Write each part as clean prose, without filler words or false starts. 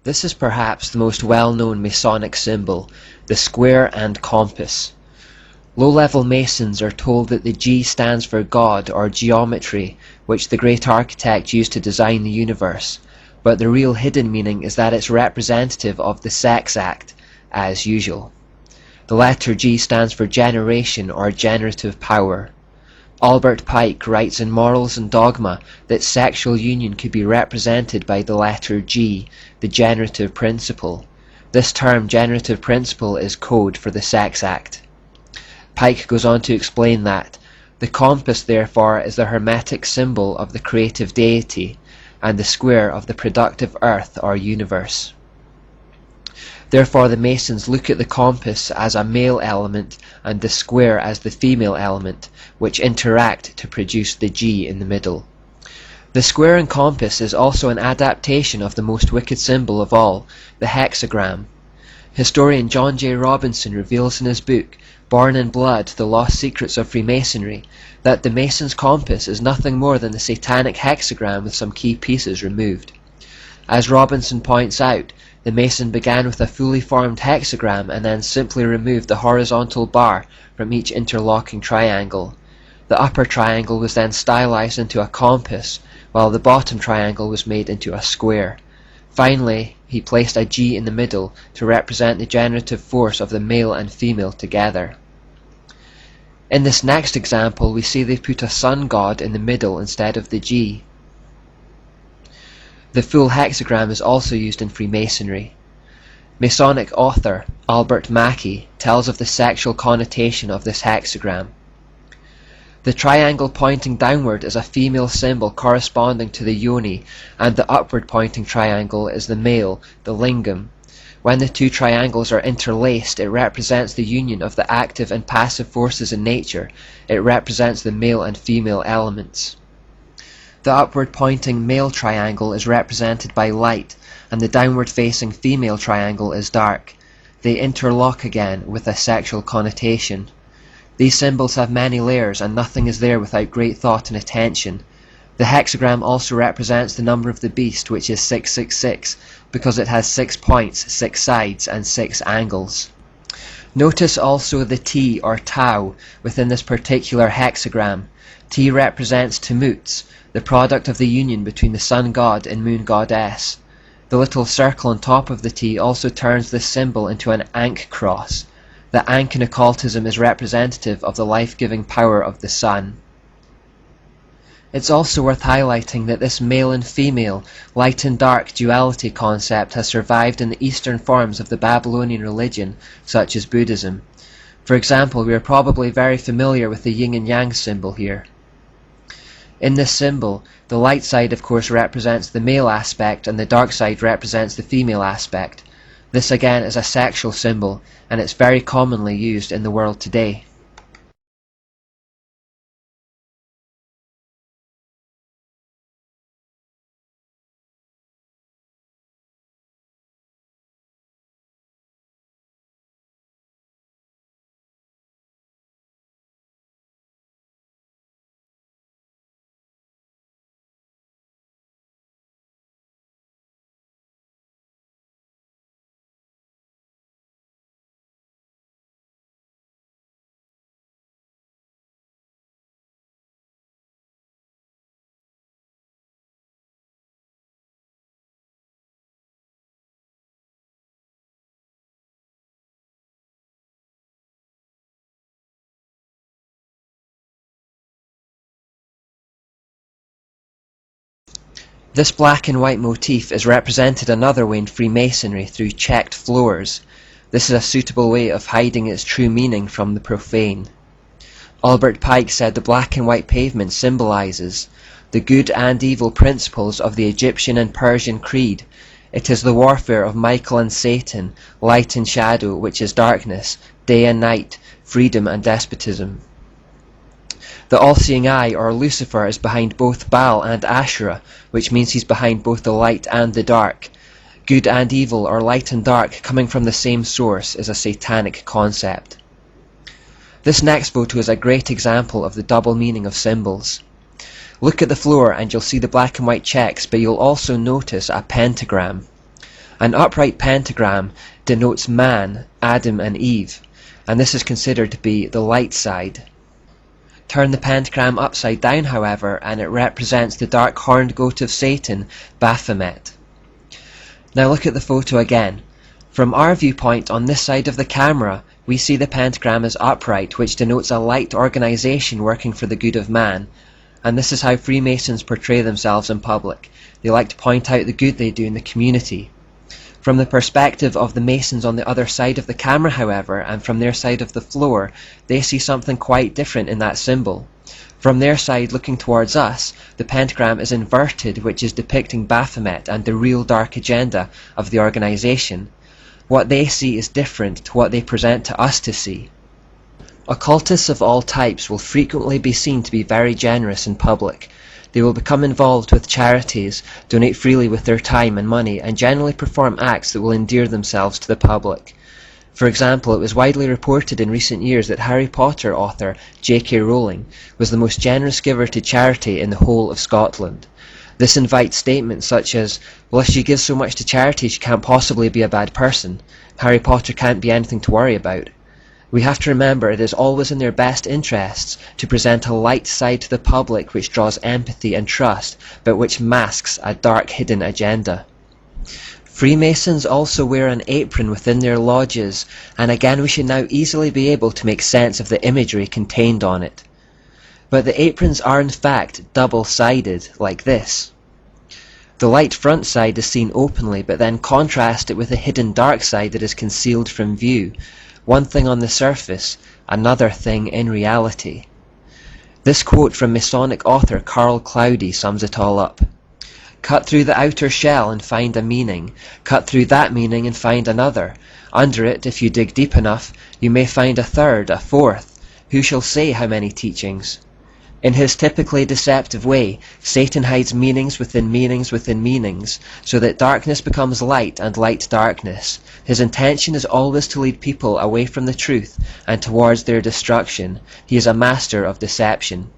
This is perhaps the most well-known Masonic symbol, the square and compass. Low-level Masons are told that the G stands for God or geometry, which the great architect used to design the universe, but the real hidden meaning is that it's representative of the sex act, as usual. The letter G stands for generation or generative power. Albert Pike writes in Morals and Dogma that sexual union could be represented by the letter G, the generative principle. This term, generative principle, is code for the sex act. Pike goes on to explain that the compass, therefore, is the hermetic symbol of the creative deity, and the square of the productive earth or universe. Therefore, the Masons look at the compass as a male element and the square as the female element, which interact to produce the G in the middle. The square and compass is also an adaptation of the most wicked symbol of all, the hexagram. Historian John J. Robinson reveals in his book, Born in Blood, The Lost Secrets of Freemasonry, that the Mason's compass is nothing more than the satanic hexagram with some key pieces removed. As Robinson points out, the Mason began with a fully formed hexagram and then simply removed the horizontal bar from each interlocking triangle. The upper triangle was then stylized into a compass, while the bottom triangle was made into a square. Finally, he placed a G in the middle to represent the generative force of the male and female together. In this next example, we see they put a sun god in the middle instead of the G. The full hexagram is also used in Freemasonry. Masonic author Albert Mackey tells of the sexual connotation of this hexagram. The triangle pointing downward is a female symbol corresponding to the yoni, and the upward pointing triangle is the male, the lingam. When the two triangles are interlaced, it represents the union of the active and passive forces in nature. It represents the male and female elements. The upward-pointing male triangle is represented by light, and the downward-facing female triangle is dark. They interlock again with a sexual connotation. These symbols have many layers, and nothing is there without great thought and attention. The hexagram also represents the number of the beast, which is 666, because it has 6 points, 6 sides, and 6 angles. Notice also the T or Tau within this particular hexagram. T represents Tammuz, the product of the union between the sun god and moon goddess. The little circle on top of the T also turns this symbol into an Ankh cross. The Ankh in occultism is representative of the life-giving power of the sun. It's also worth highlighting that this male and female, light and dark duality concept has survived in the Eastern forms of the Babylonian religion, such as Buddhism. For example, we are probably very familiar with the yin and yang symbol here. In this symbol, the light side of course represents the male aspect and the dark side represents the female aspect. This again is a sexual symbol, and it's very commonly used in the world today. This black and white motif is represented another way in Freemasonry through checked floors. This is a suitable way of hiding its true meaning from the profane. Albert Pike said the black and white pavement symbolizes the good and evil principles of the Egyptian and Persian creed. It is the warfare of Michael and Satan, light and shadow, which is darkness, day and night, freedom and despotism. The all-seeing eye, or Lucifer, is behind both Baal and Asherah, which means he's behind both the light and the dark. Good and evil, or light and dark, coming from the same source, is a satanic concept. This next photo is a great example of the double meaning of symbols. Look at the floor and you'll see the black and white checks, but you'll also notice a pentagram. An upright pentagram denotes man, Adam and Eve, and this is considered to be the light side. Turn the pentagram upside down, however, and it represents the dark horned goat of Satan, Baphomet. Now look at the photo again. From our viewpoint on this side of the camera, we see the pentagram as upright, which denotes a light organization working for the good of man, and this is how Freemasons portray themselves in public. They like to point out the good they do in the community. From the perspective of the Masons on the other side of the camera, however, and from their side of the floor, they see something quite different in that symbol. From their side, looking towards us, the pentagram is inverted, which is depicting Baphomet and the real dark agenda of the organization. What they see is different to what they present to us to see. Occultists of all types will frequently be seen to be very generous in public. They will become involved with charities, donate freely with their time and money, and generally perform acts that will endear themselves to the public. For example, it was widely reported in recent years that Harry Potter author J.K. Rowling was the most generous giver to charity in the whole of Scotland. This invites statements such as, well, if she gives so much to charity, she can't possibly be a bad person. Harry Potter can't be anything to worry about. We have to remember it is always in their best interests to present a light side to the public which draws empathy and trust, but which masks a dark hidden agenda. Freemasons also wear an apron within their lodges, and again we should now easily be able to make sense of the imagery contained on it. But the aprons are in fact double-sided, like this. The light front side is seen openly, but then contrast it with a hidden dark side that is concealed from view. One thing on the surface, another thing in reality. This quote from Masonic author Carl Cloudy sums it all up. Cut through the outer shell and find a meaning. Cut through that meaning and find another. Under it, if you dig deep enough, you may find a third, a fourth. Who shall say how many teachings? In his typically deceptive way, Satan hides meanings within meanings within meanings, so that darkness becomes light and light darkness. His intention is always to lead people away from the truth and towards their destruction. He is a master of deception.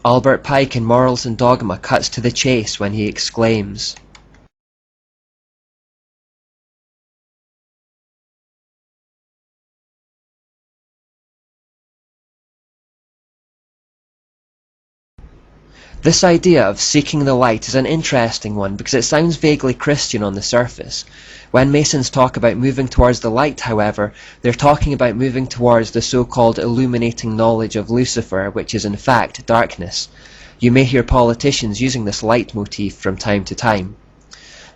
Albert Pike in Morals and Dogma cuts to the chase when he exclaims, this idea of seeking the light is an interesting one because it sounds vaguely Christian on the surface. When Masons talk about moving towards the light, however, they're talking about moving towards the so-called illuminating knowledge of Lucifer, which is in fact darkness. You may hear politicians using this leitmotif from time to time.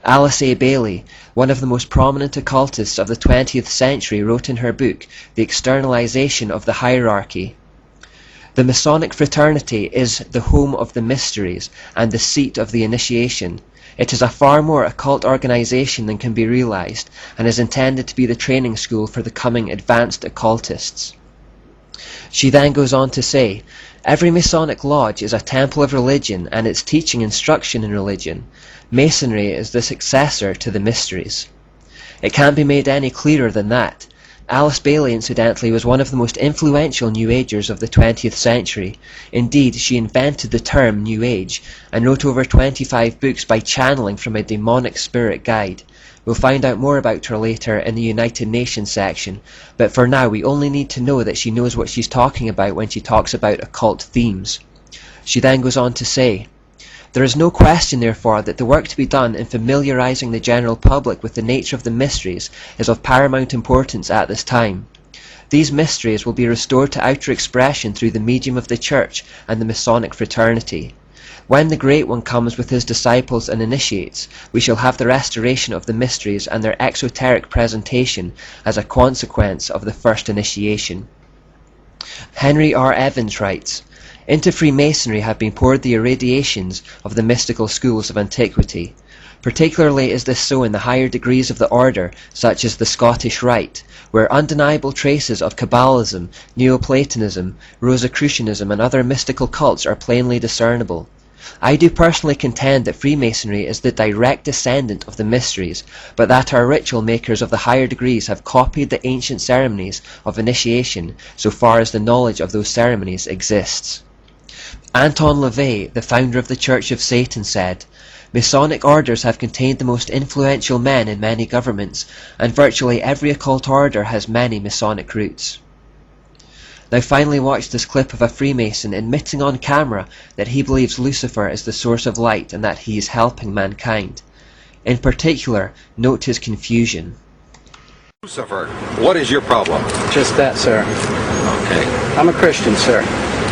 Alice A. Bailey, one of the most prominent occultists of the 20th century, wrote in her book, The Externalization of the Hierarchy, the Masonic fraternity is the home of the mysteries and the seat of the initiation. It is a far more occult organization than can be realized, and is intended to be the training school for the coming advanced occultists. She then goes on to say, every Masonic lodge is a temple of religion and its teaching instruction in religion. Masonry is the successor to the mysteries. It can't be made any clearer than that. Alice Bailey, incidentally, was one of the most influential New Agers of the 20th century. Indeed, she invented the term New Age, and wrote over 25 books by channeling from a demonic spirit guide. We'll find out more about her later in the United Nations section, but for now we only need to know that she knows what she's talking about when she talks about occult themes. She then goes on to say, there is no question, therefore, that the work to be done in familiarizing the general public with the nature of the mysteries is of paramount importance at this time. These mysteries will be restored to outer expression through the medium of the Church and the Masonic fraternity. When the Great One comes with his disciples and initiates, we shall have the restoration of the mysteries and their exoteric presentation as a consequence of the first initiation. Henry R. Evans writes, into Freemasonry have been poured the irradiations of the mystical schools of antiquity. Particularly is this so in the higher degrees of the order, such as the Scottish Rite, where undeniable traces of Kabbalism, Neoplatonism, Rosicrucianism and other mystical cults are plainly discernible. I do personally contend that Freemasonry is the direct descendant of the mysteries, but that our ritual makers of the higher degrees have copied the ancient ceremonies of initiation so far as the knowledge of those ceremonies exists. Anton LaVey, the founder of the Church of Satan, said, Masonic orders have contained the most influential men in many governments, and virtually every occult order has many Masonic roots. Now finally watch this clip of a Freemason admitting on camera that he believes Lucifer is the source of light and that he is helping mankind. In particular, note his confusion. Lucifer, what is your problem? Just that, sir. Okay. I'm a Christian, sir.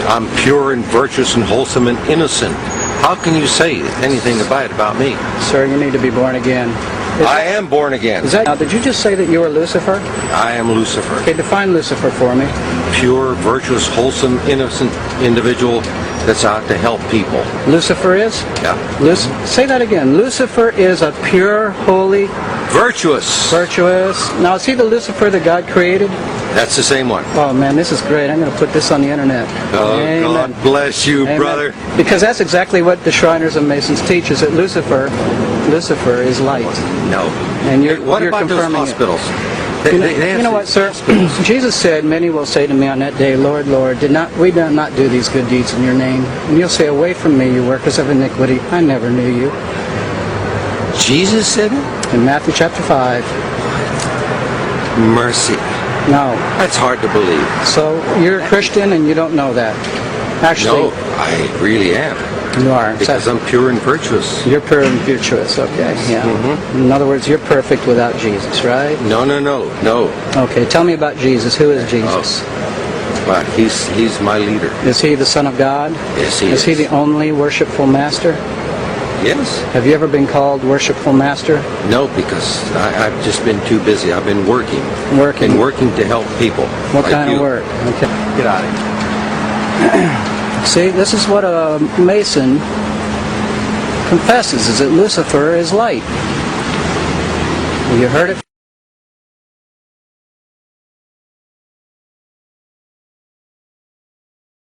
I'm pure and virtuous and wholesome and innocent. How can you say anything bad about me? Sir, you need to be born again. I am born again. Now, did you just say that you were Lucifer? I am Lucifer. Okay, define Lucifer for me. Pure, virtuous, wholesome, innocent individual that's out to help people. Lucifer is? Yeah. Say that again. Lucifer is a pure, holy, virtuous. Now, is he the Lucifer that God created? That's the same one. Oh, man, this is great. I'm going to put this on the internet. Oh, Amen. God bless you, Amen. brother. Because that's exactly what the Shriners and Masons teach, is that Lucifer is light. No. And you're, what you're about those confirming hospitals? it. You know what, sir? Jesus said, many will say to me on that day, Lord, Lord, we did not do these good deeds in your name. And you'll say, away from me, you workers of iniquity. I never knew you. Jesus said it? In Matthew chapter 5. Mercy. No. That's hard to believe. So you're a Christian and you don't know that. Actually, No, I really am. you are. Because I'm pure and virtuous. You're pure and virtuous, okay. Yeah. Mm-hmm. In other words, you're perfect without Jesus, right? No. Okay, tell me about Jesus. Who is Jesus? Well, he's my leader. Is he the Son of God? Yes, he is. Is he the only worshipful master? Yes. Have you ever been called worshipful master? No, because I've just been too busy. I've been working. Working. Been working to help people. What like kind you. of work? Okay. Get out of here. See, this is what a Mason confesses, is that Lucifer is light. You heard it